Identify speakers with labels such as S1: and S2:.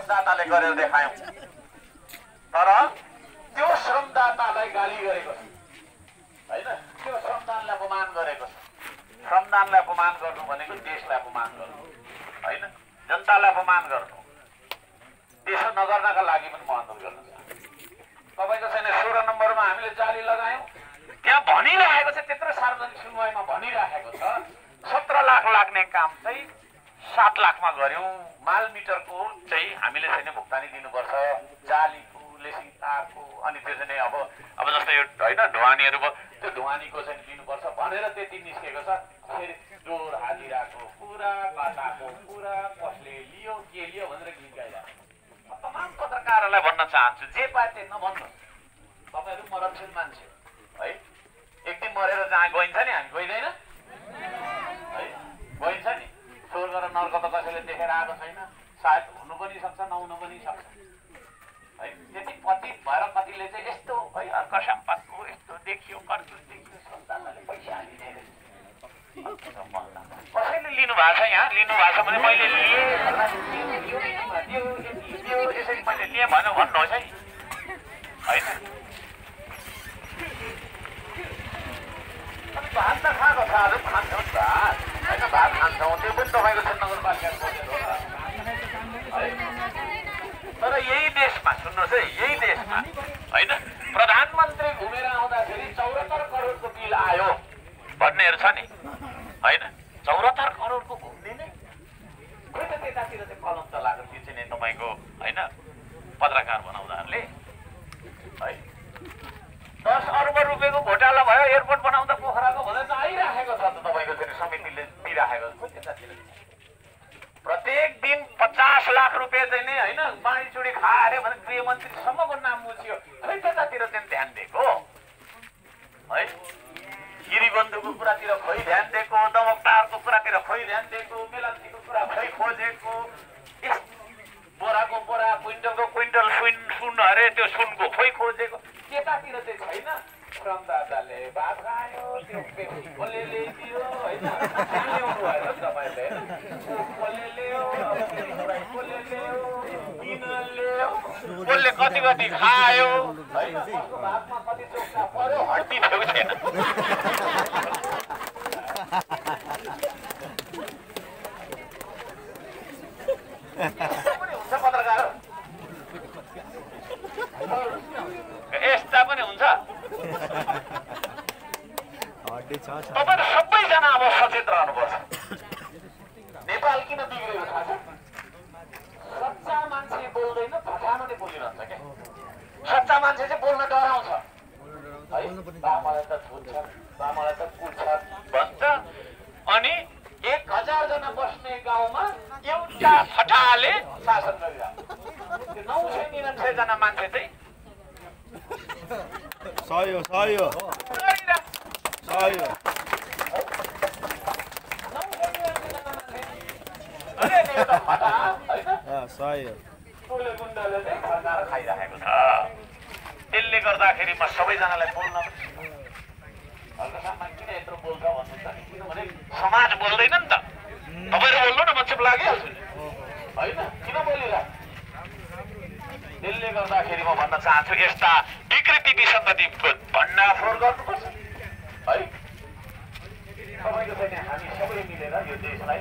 S1: श्रमदाताले गरेर देखायौं तर त्यो श्रमदातालाई गाली गरेको छ हैन त्यो श्रमदानलाई अपमान गरेको छ श्रमदानलाई अपमान गर्नु भनेको देशलाई अपमान गर्नु हैन जनतालाई अपमान गर्नु त्यसो नगर्नका लागि पनि म अनुरोध गर्न चाहन्छु तपाईको छैन 16 नम्बरमा हामीले जाली लगायौं त्यहाँ भनिरहेको छ त्यत्रो सार्वजनिक सुनवाईमा भनिरहेको छ 17 लाख लाग्ने काम चाहिँ 7 लाखमा गर्यौं माल मिटरको चाहिँ हामीले छैन भुक्तानी दिनुपर्छ जालीको लेसिङ तारको अनि त्यसैले अब जस्तै यो हैन ढुवानीहरु त्यो ढुवानीको चाहिँ दिनुपर्छ भनेर त्यति निस्केको छ फेरि जोर हाजिराको पुरा बाटाको पुरा कसले लियो के लियो भनेर गीत गाइरहेको तमाम पत्रकारहरूलाई भन्न चाहन्छु जे पाए त्यही नभन्नु तपाईहरु मरनशील मान्छे है एक दिन मरेर जहाँ गइन्छ नि हामी गइदैन है गइन्छ नि स्वर्ग र नर्क त कसैले देखेर आएको छैन सायद हुनु पनि सक्छ नहुनु पनि सक्छ है त्यति पति भएर कतिले चाहिँ यस्तो है अर्क सम्पदको यस्तो देखियो कर्तुस देखियो सन्तानले पैसा हालिदिने कसैले लिनु भएको छ यहाँ लिनु भएको छ भने मैले लिएँ यसरी मैले लिएँ भनेर भन्नुहोस् है होइन भात त खाएको छ अरू खान्छौँ नि भात होइन भात खान्छौँ त्यो पनि तपाईँको छ नगरपालिकाको बजेट हो तर यही देशमा सुन्नुहोस् है यही देशमा होइन प्रधानमन्त्री घुमेर आउँदाखेरि 74 करोडको बिल आयो भन्नेहरू छ नि होइन 74 करोडको घुम्ने नै खोइ त त्यतातिर चाहिँ कलम त लाग्यो त्यो चाहिँ नि तपाईँको होइन पत्रकार बनाउँदाहरूले है 10 अर्ब रुपियाँको घोटाला भयो एयरपोर्ट बनाउँदा पोखराको भनेर त आइराखेको छ त तपाईँको चाहिँ समितिले दिइराखेको खोइ त्यतातिर प्रत्येक दिन 50 लाख रुपियाँ चाहिँ नि होइन बाँडीचुडी खाए भने गृहमन्त्रीसम्मको नाम मुछियो खोइ त्यतातिर चाहिँ ध्यान दिएको है गिरीबन्धुको कुरातिर खोइ ध्यान दिएको दमकटारको कुरातिर खोइ ध्यान दिएको मेलान्तीको कुरा खोइ खोजेको बोराको बोरा क्विन्टलको क्विन्टल सुन अरे त्यो सुनको खोइ खोजेको त्यतातिर चाहिँ छैन श्रमदाताले भात खायो त्यो कसले ल्याइदियो होइन ल्याउनु भयो तपाईँले कसले ल्यायो कसले ल्यायो किन ल्यायो कसले कति कति खायो होइन भातमा कति चोक्टा पर्यो हड्डी थियो छैन हुन्छ पत्रकार यस्ता पनि हुन्छ तपाईहरु सबैजना अब सचेत रहनुपर्छ नेपाल किन बिग्रेको थाहा छ सच्चा मान्छे बोल्दैन फटामाले बोलिरहन्छ क्या सच्चा मान्छे चाहिँ बोल्न डराउँछ है मलाई त छुट्छ मलाई त कुट्छ भन्छ अनि 1000 जना बस्ने गाउँमा एउटा फटाले शासन गरिरहेको 999 जना मान्छे चाहिँ
S2: सहयोग
S1: खाइरहेको छ त्यसले गर्दाखेरि म सबैजनालाई बोल्न हल्कासम्म किन यत्रो बोल्छ भन्नुहुन्छ किनभने समाज बोल्दैन नि त तपाईँहरू बोल्नु न मान्छे लागिहाल्छ नि होइन किन बोलिरहेको त्यसले गर्दाखेरि म भन्न चाहन्छु यस्ता विकृति विसङ्गति भण्डाफोर गर्नुपर्छ है सबैको चाहिँ हामी सबै मिलेर यो देशलाई